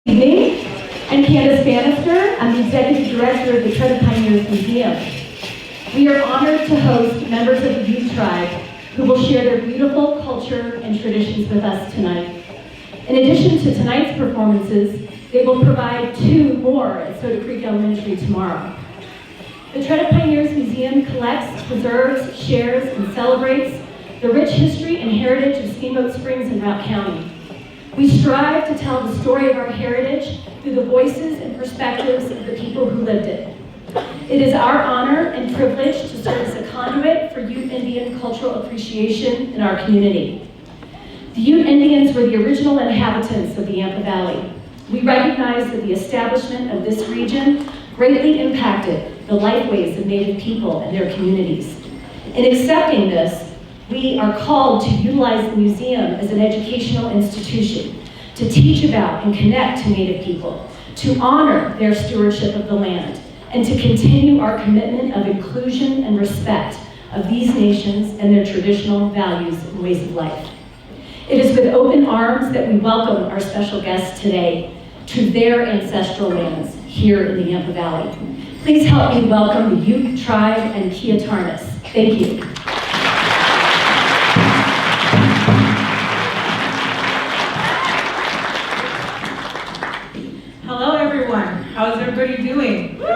Evening. I'm Candace Bannister. I'm the Executive Director of the Ute Pioneers Museum. We are honored to host members of the Ute Tribe who will share their beautiful culture and traditions with us tonight. In addition to tonight's performances, they will provide two more at Soda Creek Elementary tomorrow. The Ute Pioneers Museum collects, preserves, shares, and celebrates the rich history and heritage of Steamboat Springs in Routt County. We strive to tell the story of our heritage through the voices and perspectives of the people who lived it. It is our honor and privilege to serve as a conduit for Ute Indian cultural appreciation in our community. The Ute Indians were the original inhabitants of the Uintah Valley. We recognize that the establishment of this region greatly impacted the lifeways of Native people and their communities. In accepting this, we are called to utilize the museum as an educational institution to teach about and connect to Native people, to honor their stewardship of the land, and to continue our commitment of inclusion and respect of these nations and their traditional values and ways of life. It is with open arms that we welcome our special guests today to their ancestral lands here in the Uintah Valley. Please help me welcome the Ute Tribe and Kiatarnis. Thank you. Hello everyone, how's everybody doing? Sorry,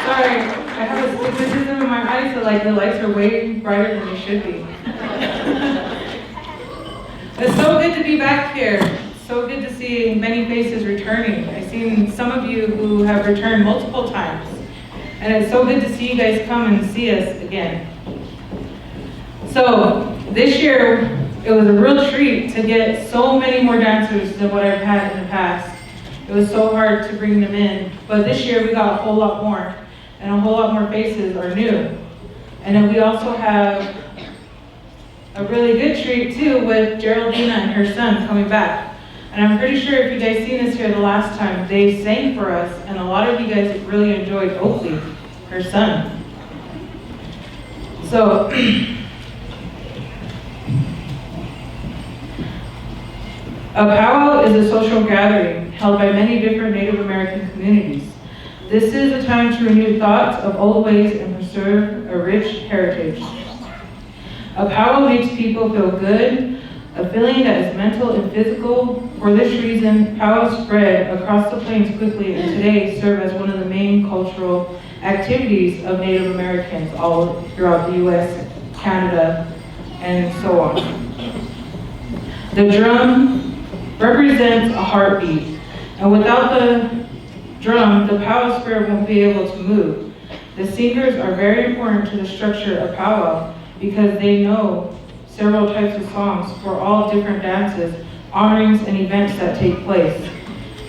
I have astigmatism in my eyes, so like the lights are way brighter than they should be. It's so good to be back here. It's so good to see many faces returning. I've seen some of you who have returned multiple times. And it's so good to see you guys come and see us again. So this year, it was a real treat to get so many more dancers than what I've had in the past. It was so hard to bring them in, but this year we got a whole lot more, and a whole lot more faces are new. And then we also have a really good treat too with Geraldina and her son coming back. And I'm pretty sure if you guys seen us here the last time, they sang for us, and a lot of you guys really enjoyed Oakley, her son. So, a powwow is a social gathering held by many different Native American communities. This is a time to renew thoughts of old ways and preserve a rich heritage. A powwow makes people feel good, a feeling that is mental and physical. For this reason, powwows spread across the plains quickly and today serve as one of the main cultural activities of Native Americans all throughout the US, Canada, and so on. The drum represents a heartbeat, and without the drum, the powwow spirit won't be able to move. The singers are very important to the structure of powwow because they know several types of songs for all different dances, honorings, and events that take place.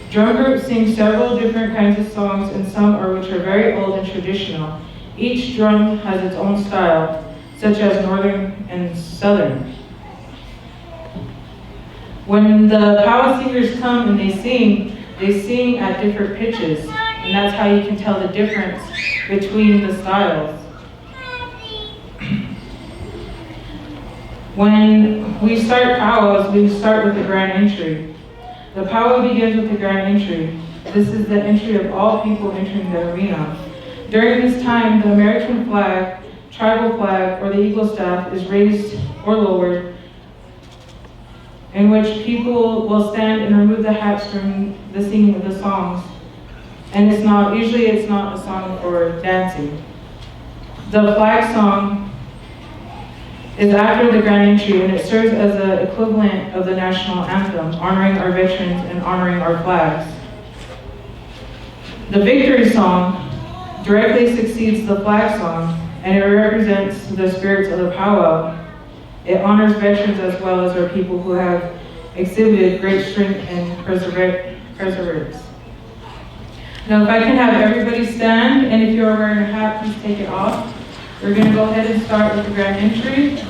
Drum groups sing several different kinds of songs, and some which are very old and traditional. Each drum has its own style, such as Northern and Southern. When the powwow singers come and they sing at different pitches, and that's how you can tell the difference between the styles. When we start powwows, we start with the grand entry. The powwow begins with the grand entry. This is the entry of all people entering the arena. During this time, the American flag, tribal flag, or the eagle staff is raised or lowered, in which people will stand and remove the hats during the singing of the songs. And usually it's not a song for dancing. The flag song is after the grand entry, and it serves as an equivalent of the national anthem, honoring our veterans and honoring our flags. The victory song directly succeeds the flag song, and it represents the spirits of the powwow. It honors veterans as well as our people who have exhibited great strength and perseverance. Now if I can have everybody stand, and if you're wearing a hat, please take it off. We're going to go ahead and start with the grand entry.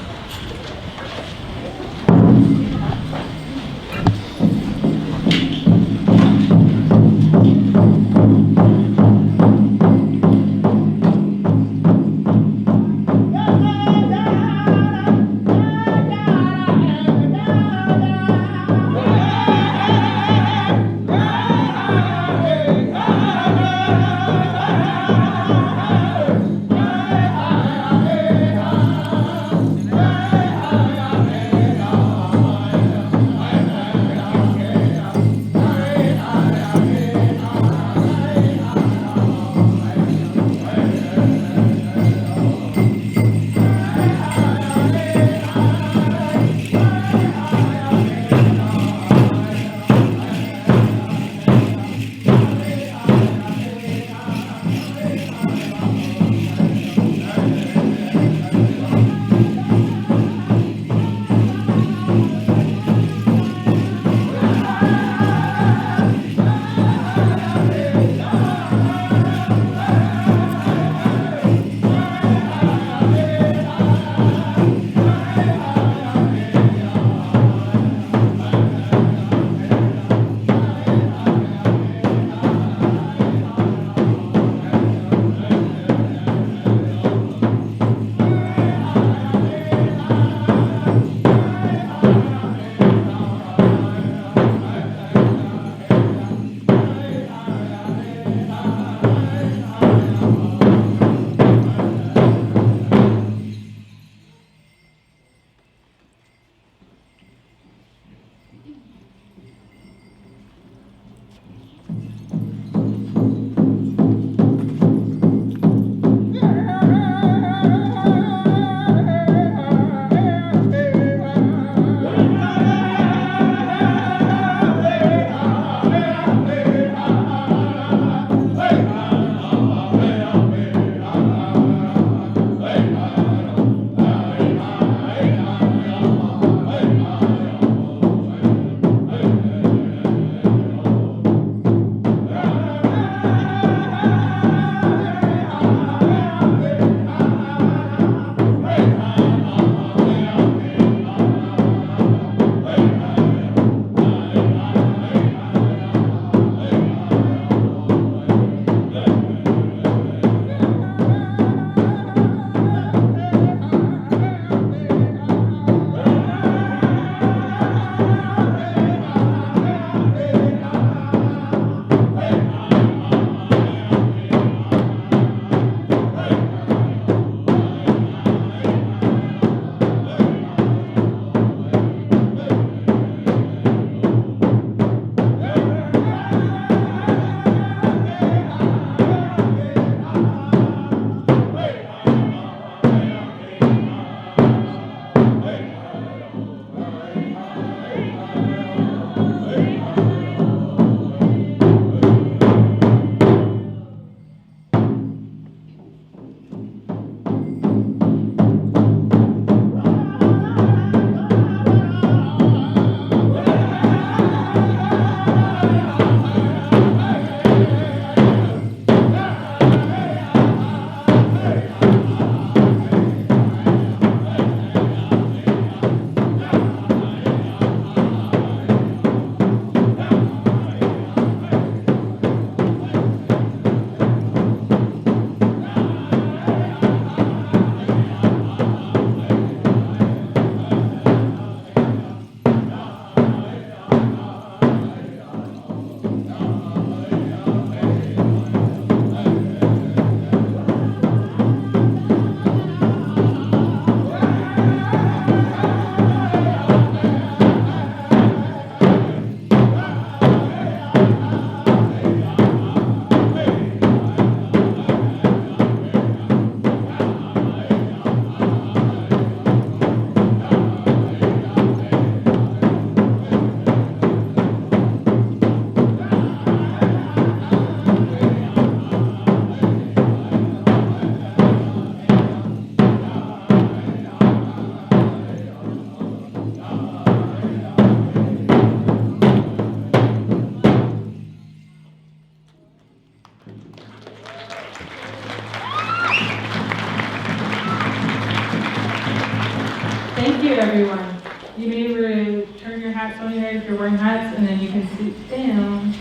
you, everyone. You may turn your hats on your head if you're wearing hats, and then you can sit down.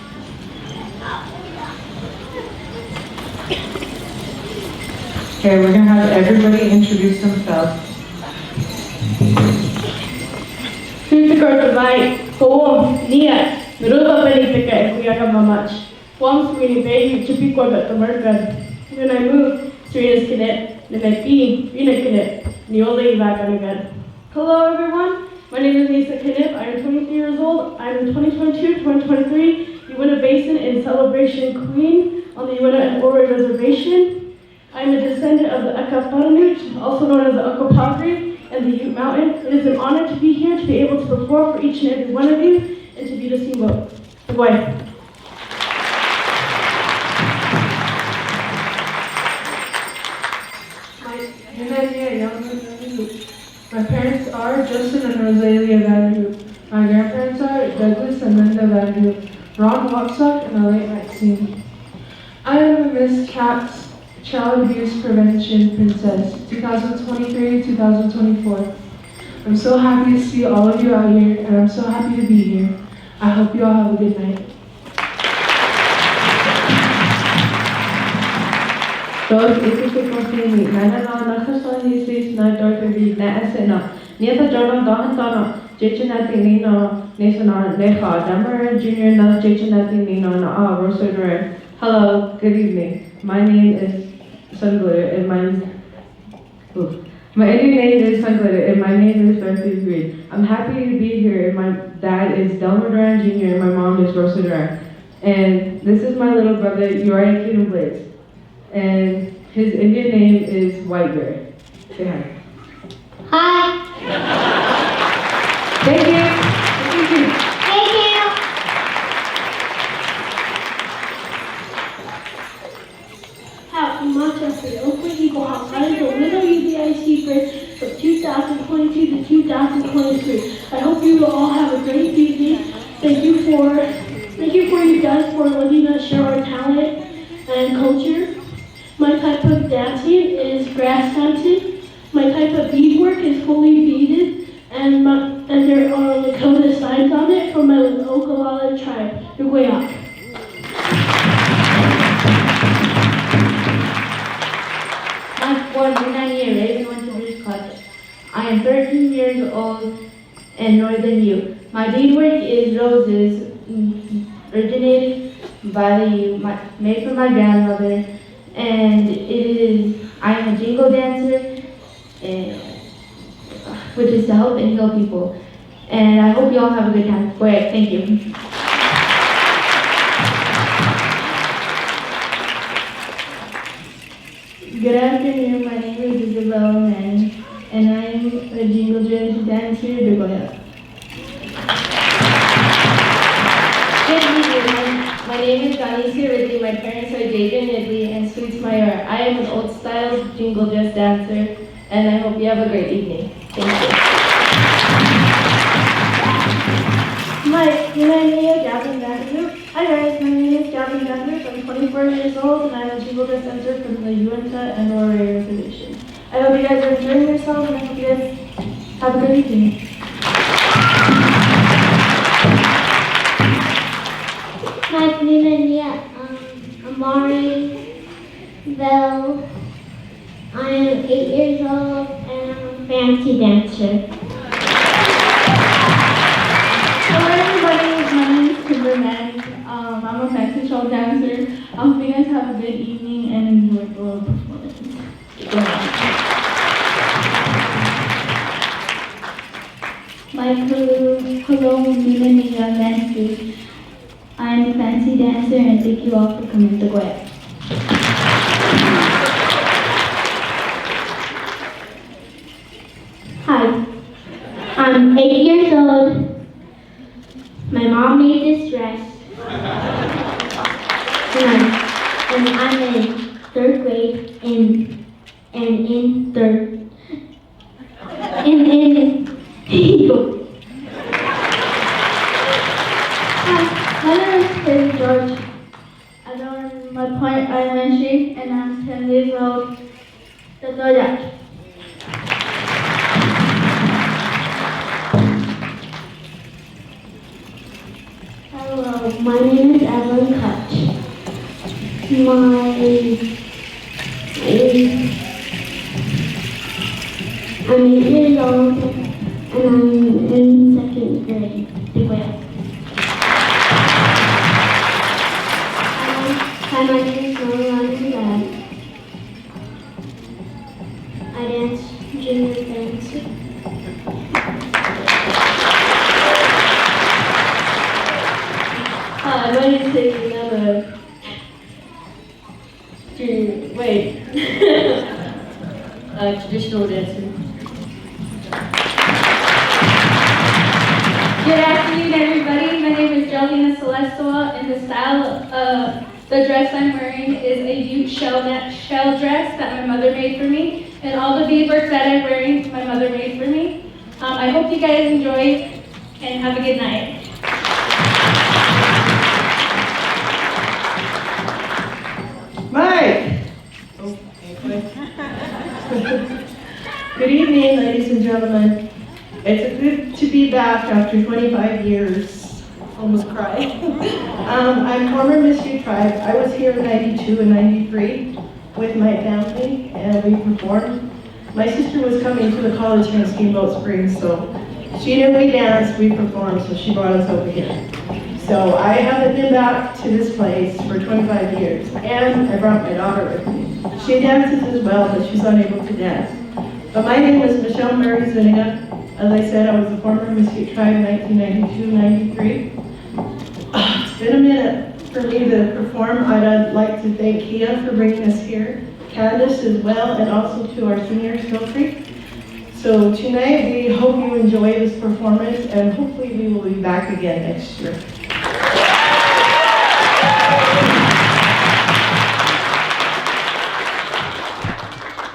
Okay, we're going to have everybody introduce themselves. When I moved, Serena's Cadet, Nemekbi, Rena Cadet, Neole Vaganigan. Hello everyone, my name is Nisa Cadet. I am 23 years old. I am the 2022-2023 Uintah Basin and Celebration Queen on the Uintah and Ouray Reservation. I am a descendant of the Akaparanut, also known as the Akapagri, and the Ute Mountain. It is an honor to be here, to be able to perform for each and every one of you, and to be the Steamboat. Goodbye. My parents are Justin and Rosalia Vanderhoop. My grandparents are Douglas and Linda Vanderhoop, Ron Watsock, and Elaine Maxine. I am Miss Cap's Child Abuse Prevention Princess, 2023-2024. I'm so happy to see all of you out here, and I'm so happy to be here. I hope you all have a good night. Dos ikikikosini, nanana nakasani sis na dorkavi na esena. Nieta jordan dahantana, jichinati nino, nisana neha, damar junior na jichinati nino na Rosa. Hello, good evening. My name is Sunglitter and my Indian name is Sunglitter and my name is Berkeley Green. I'm happy to be here and my dad is Delmer Duran Jr. and my mom is Rosa Duran. And this is my little brother, Uriah Kingdom Blades. And his Indian name is White Bear. Say hi. Hi. Thank you. Thank you. How much of the Oakland Eagle outside the Winter UBIC Bridge from 2022 to 2023. I hope you will all have a great evening. Thank you for you guys for letting us share our talent and culture. My type of dancing is grass dancing. My type of beadwork is fully beaded, and there are Lakota signs on it from my Okalala tribe, Uintah. I am 13 years old and Northern U. My beadwork is roses, originated by the U, made from my grandmother, and I am a jingle dancer, which is to help and heal people. And I hope you all have a good time. Go ahead, thank you. Good afternoon, my name is Isabel Mann, and I am a jingle dancer in Uintah. Good evening, my name is Ganesi Ridley. My parents are David and Ridley and Sweets Mayor. I am an old style jingle dress dancer, and I hope you have a great evening. Thank you. Hi guys, my name is Gavin Vanderhoop. I'm 24 years old and I'm a jingle dress dancer from the Uintah and Ouray Reservation. I hope you guys are enjoying yourselves and I hope you guys have a good evening. Hi, Nina, Amari, Vel. I am 8 years old and I'm a fancy dancer. Hello everybody, my name is Kimberman. I'm a fancy show dancer. I hope you guys have a good evening and enjoy the performance. Hello, Nina Nancy. I'm a fancy dancer and thank you all for coming to Goya. Hi, I'm 8 years old. My mom made this dress. And I'm in 3rd grade in Hi, my name is Chris George. I'm on my Point Elementary and I'm 10 years old. The Kodak. My name is Evelyn Kutch. I'm 8 years old and I'm in second grade. Hi, my name is Nolan Dad. I dance junior dance. Hi, my name is Daisy. I'm a traditional dancer. Good afternoon, everybody. My name is Jelena Celestua, and the style of the dress I'm wearing is a Ute shell dress that my mother made for me, and all the beadwork that I'm wearing, my mother made for me. I hope you guys enjoy, and have a good night. Mike! Good evening, ladies and gentlemen. It's good to be back after 25 years. Almost cry. I'm former Miss Ute Tribe. I was here in 92 and 93 with my family, and we performed. My sister was coming to the college here in Steamboat Springs, so she knew we danced, we performed, so she brought us over here. So I haven't been back to this place for 25 years, and I brought my daughter with me. She dances as well, but she's unable to dance. But my name is Michelle Murray Zuniga. As I said, I was a former Miss Ute Tribe in 1992-93. It's been a minute for me to perform. I'd like to thank Kia for bringing us here, Candace as well, and also to our seniors, Hiltree. So tonight, we hope you enjoy this performance, and hopefully we will be back again next year.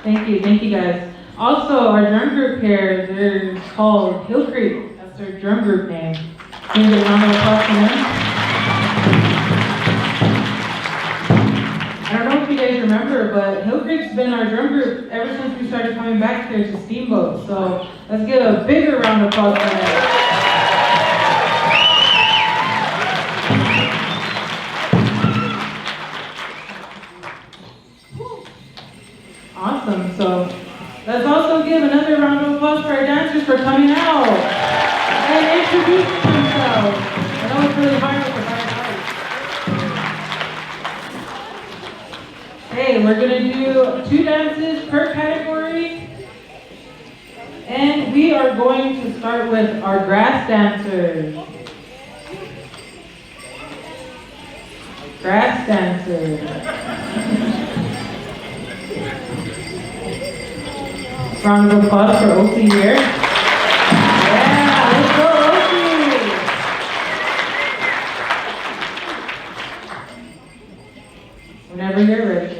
Thank you guys. Also, our drum group here, they're called Hill Creek. That's their drum group name. Can you get a round of applause for them? I don't know if you guys remember, but Hill Creek's been our drum group ever since we started coming back here to Steamboat. So let's get a bigger round of applause for them. Awesome. So let's also give another round of applause for our dancers for coming out and introducing themselves. I know it's really hard with the hard lights. Hey, we're gonna do 2 dances per category. And we are going to start with our grass dancers. Grass dancers. Round of applause for Opie here. Yeah, let's go, Opie! Whenever you're ready.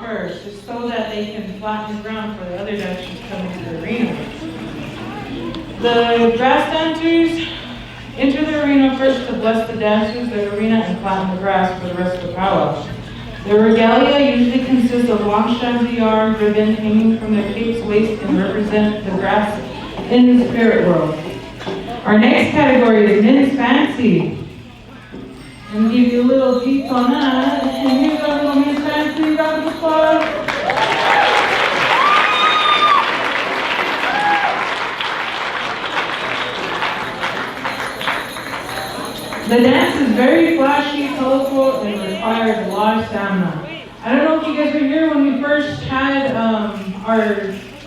first, just so that they can flatten the ground for the other dancers coming to the arena. The grass dancers enter the arena first to bless the dancers, the arena, and flatten the grass for the rest of the powwow. The regalia usually consists of long strands of yarn, ribbon hanging from their cape's waist and represent the grass in the spirit world. Our next category is men's fancy. And give you a little peek on that. And here's our little men's fancy. Round of applause. The dance is very flashy, colorful, and requires a lot of stamina. I don't know if you guys were here when we first had our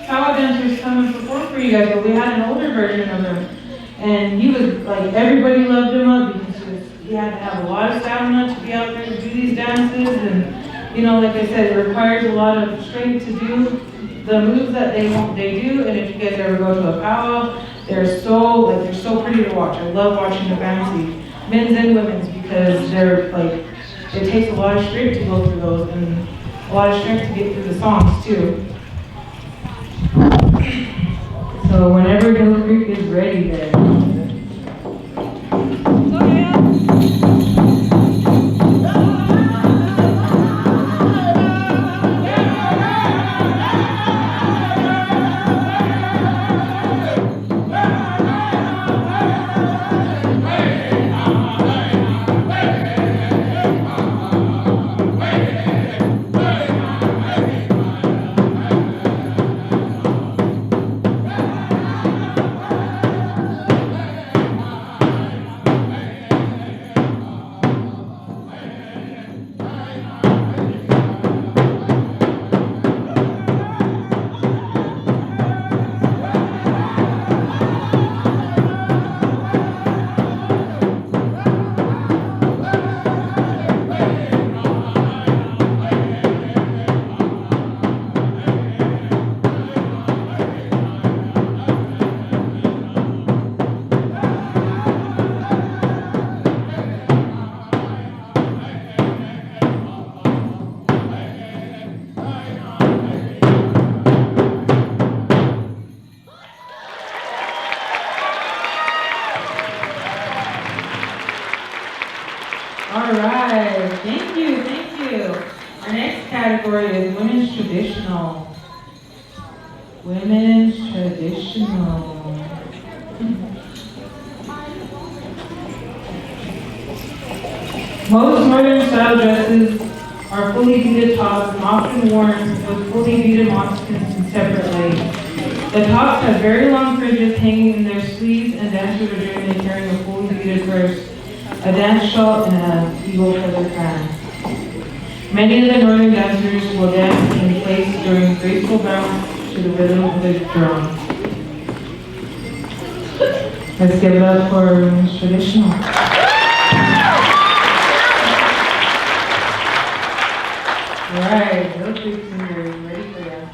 powwow dancers come and perform for you guys, but we had an older version of him. And he was like, everybody loved him up because he had to have a lot of stamina to be out there to do these dances. And, you know, like I said, it requires a lot of strength to do the moves that they do. And if you guys ever go to a powwow, they're so pretty to watch. I love watching the fancy, men's and women's, because they're like, it takes a lot of strength to go through those and a lot of strength to get through the songs too. So whenever Hill Creek is ready there. Alright, thank you. Our next category is women's traditional. Women's traditional. Most modern style dresses are fully beaded tops and often worn with fully beaded moccasins separately. The tops have very long fringes hanging in their sleeves, and dancers are generally carrying a fully beaded purse, a dance shawl, and an eagle feather fan. Many of the northern dancers will dance in place during graceful bounce to the rhythm of the drum. Let's give it up for women's traditional. Alright, those big singers, ready for that.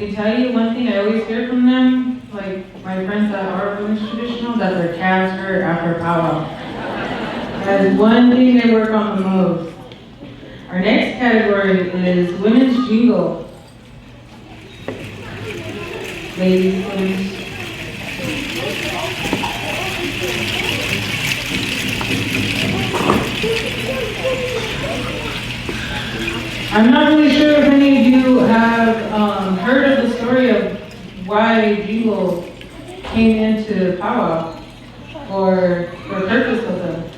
can tell you one thing I always hear from them, like my friends that are women's traditional, that their calves hurt after powwow. That is one thing they work on the most. Our next category is women's jingle. Ladies, please. I'm not really sure if any of you have heard of the story of why jingle came into powwow or the purpose of them.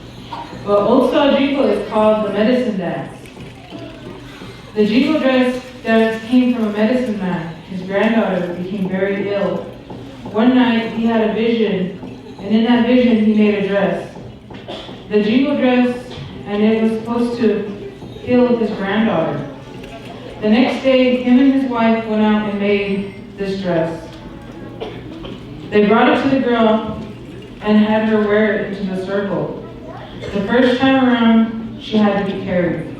But old style jingle is called the medicine dance. The jingle dance came from a medicine man. His granddaughter became very ill. One night he had a vision, and in that vision he made a dress. The jingle dress, and it was supposed to heal his granddaughter. The next day, him and his wife went out and made this dress. They brought it to the girl and had her wear it into the circle. The first time around, she had to be carried.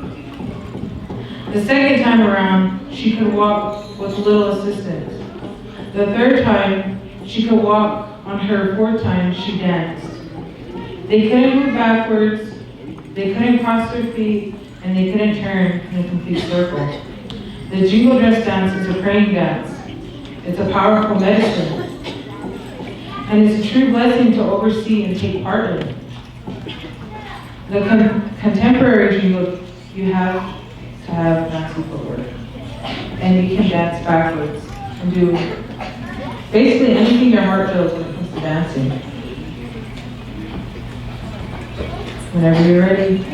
The second time around, she could walk with little assistance. The third time, she could walk. On her fourth time, she danced. They couldn't move backwards, they couldn't cross their feet, and they couldn't turn in a complete circle. The jingle dress dance is a praying dance. It's a powerful medicine. And it's a true blessing to oversee and take part in. The contemporary jingle, you have to have fancy footwork. And you can dance backwards and do basically anything your heart feels when it comes to dancing. Whenever you're ready.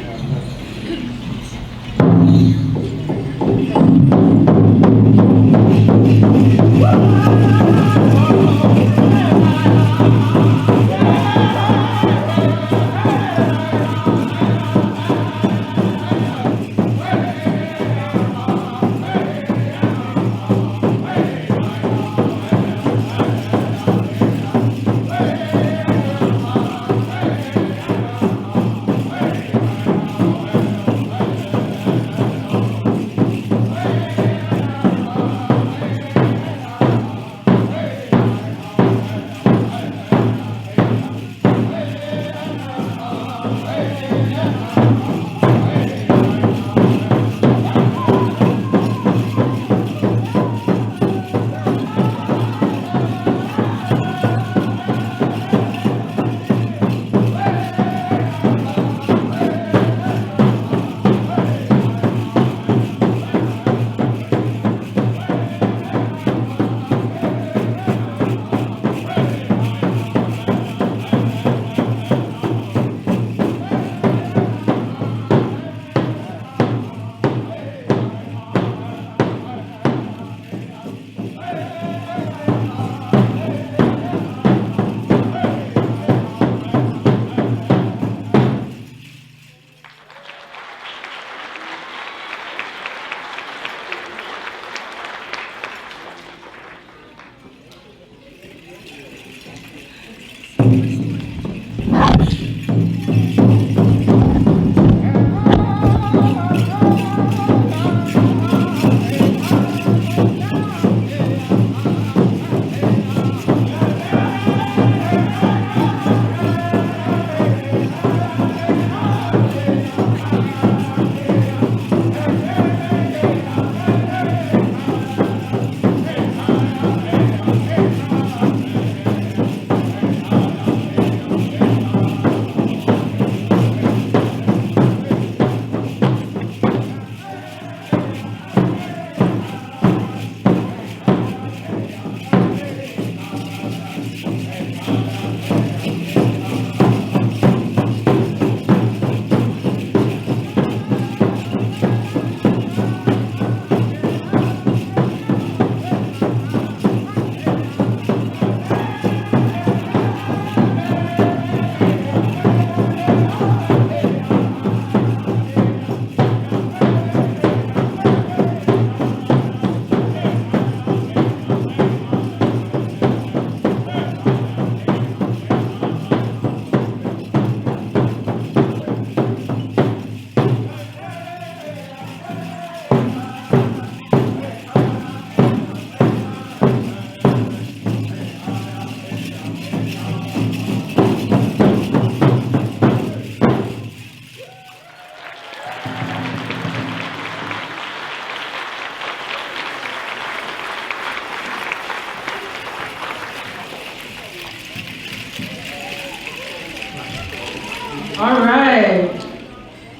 All right.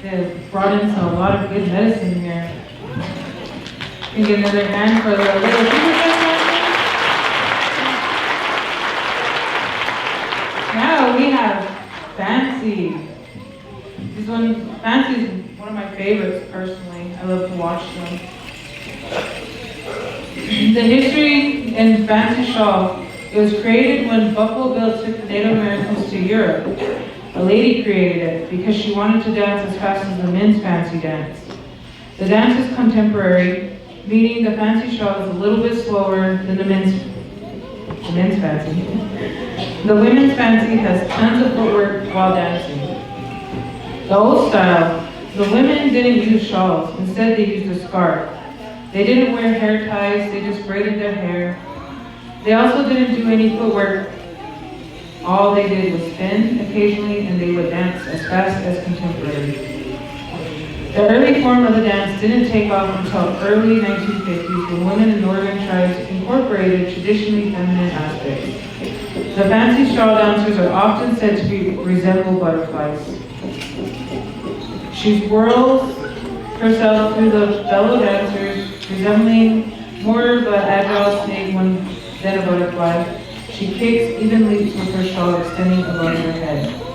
They brought in a lot of good medicine here. Can you get another hand for the little people? Now we have Fancy. Fancy is one of my favorites personally. I love to watch them. The history in Fancy Shawl, it was created when Buffalo Bill took the Native Americans to Europe. A lady created it because she wanted to dance as fast as the men's fancy dance. The dance is contemporary, meaning the fancy shawl is a little bit slower than the men's fancy. The women's fancy has tons of footwork while dancing. The old style, the women didn't use shawls, instead they used a scarf. They didn't wear hair ties, they just braided their hair. They also didn't do any footwork. All they did was spin occasionally and they would dance as fast as contemporary. The early form of the dance didn't take off until early 1950s when women in northern tribes incorporated traditionally feminine aspects. The fancy shawl dancers are often said to resemble butterflies. She whirls herself through the fellow dancers, resembling more of an agile snake than a butterfly. She kicks, even leaps with her shawl extending above her head.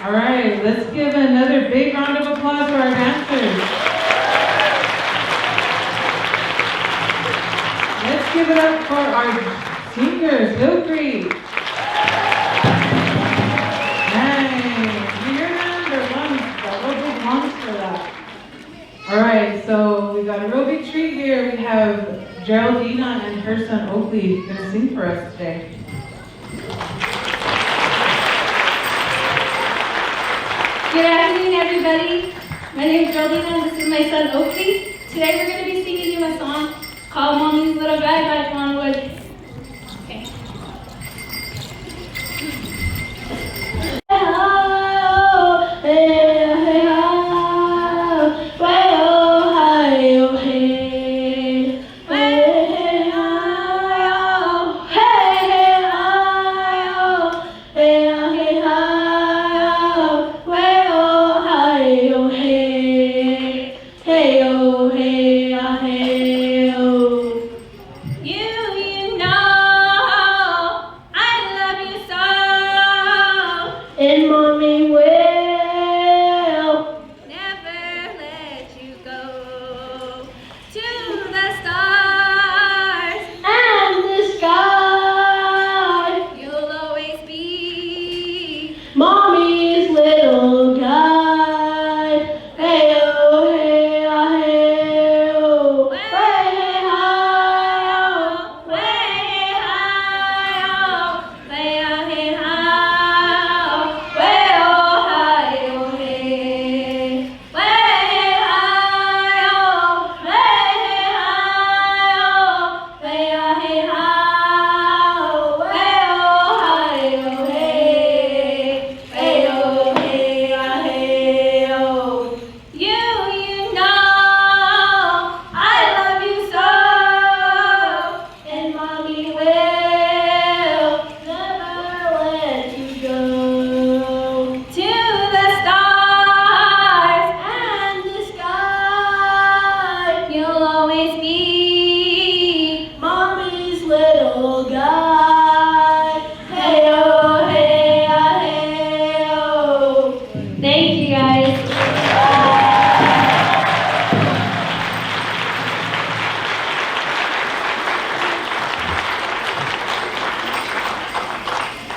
All right, let's give another big round of applause for our dancers. Let's give it up for our singers, Hill Creek. Nice. You hear them? Their lungs, got real big lungs for that. All right, so we got a real big treat here. We have Geraldina and her son Oakley going to sing for us today. Good afternoon, everybody. My name is Geraldina, and this is my son, Oakley. Today we're going to be singing you a song called Mommy's Little Guy by John Wood. Okay. Oh,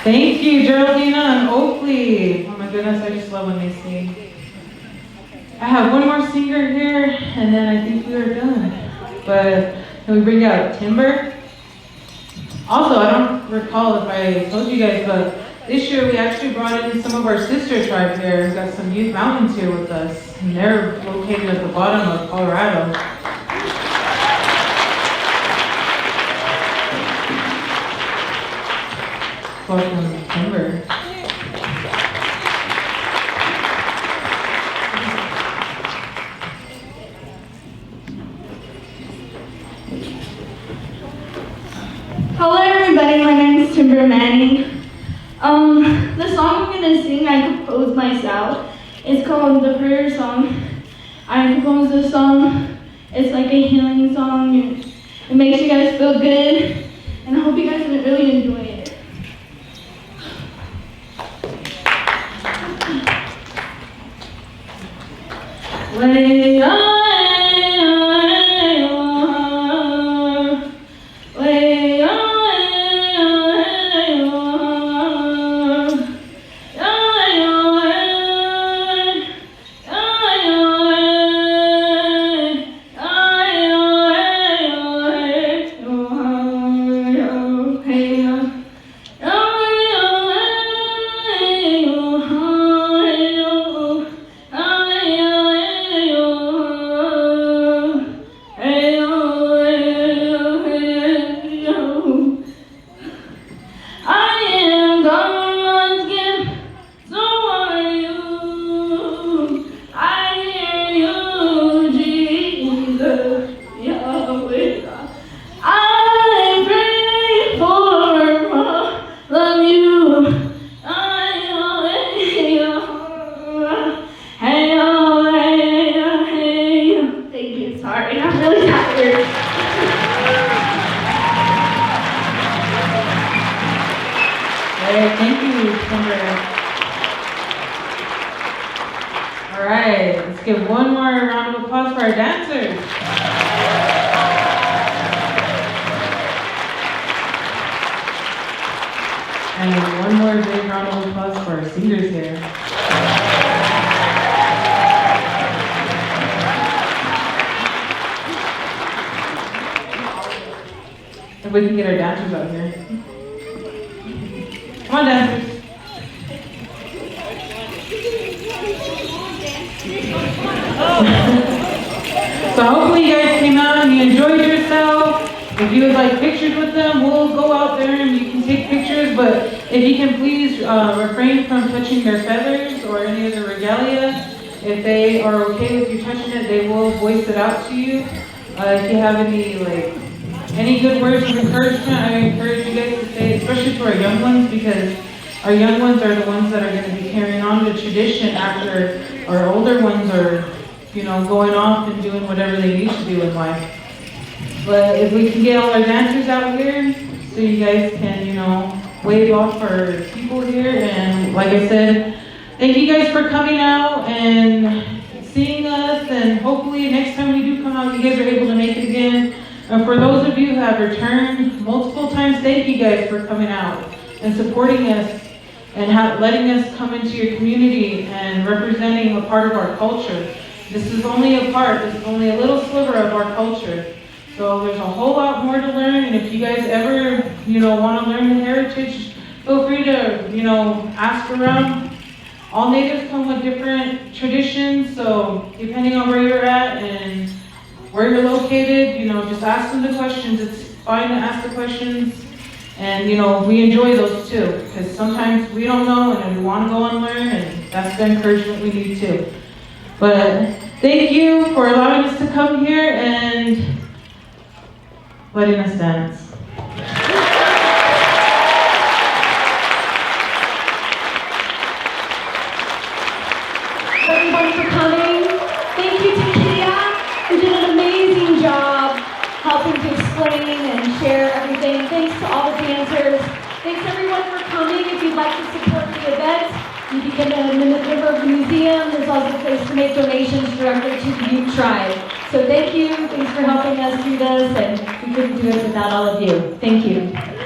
Thank you, Geraldina and Oakley. Oh my goodness, I just love when they sing. I have one more singer here, and then I think we are done. But can we bring out Timber? Also, I don't recall if I told you guys, but this year we actually brought in some of our sister tribes here. We've got some Ute Mountains here with us, and they're located at the bottom of Colorado. Welcome, Timber. Hello everybody, my name is Timber Manning. The song I'm gonna sing I composed myself. It's called The Prayer Song. I composed this song. It's like a healing song. It makes you guys feel good, and I hope you guys really enjoy it. Way Thank you, Timber. All right, let's give one more round of applause for our dancers. And one more big round of applause for our singers here. If we can get our dancers out here. Come on, dancers. So hopefully you guys came out and you enjoyed yourself. If you would like pictures with them, we'll go out there and you can take pictures, but if you can please refrain from touching their feathers or any of their regalia. If they are okay with you touching it, they will voice it out to you. If you have any good words of encouragement, I encourage you guys to say, especially to our young ones, because our young ones are the ones that are going to be carrying on the tradition after our older ones are, going off and doing whatever they need to do in life. But if we can get all our dancers out here, so you guys can, wave off our people here. And like I said, thank you guys for coming out and seeing us. And hopefully next time we do come out, you guys are able to make it again. And for those of you who have returned multiple times, thank you guys for coming out and supporting us and letting us come into your community and representing a part of our culture. This is only a part, this is only a little sliver of our culture. So there's a whole lot more to learn, and if you guys ever, want to learn the heritage, feel free to, ask around. All natives come with different traditions, so depending on where you're at and where you're located, just ask them the questions. It's fine to ask the questions. And, we enjoy those too, because sometimes we don't know and we want to go and learn, and that's the encouragement we need too. But thank you for allowing us to come here and letting us dance. Everyone for coming. Thank you to Kia, who did an amazing job helping to explain and share everything. Thanks to all the dancers. Thanks everyone for coming. If you'd like to support the event, you can get a member of the museum. There's also a place to make donations directly to the Ute Tribe. So thank you. Thanks for helping us do this, and we couldn't do it without all of you. Thank you.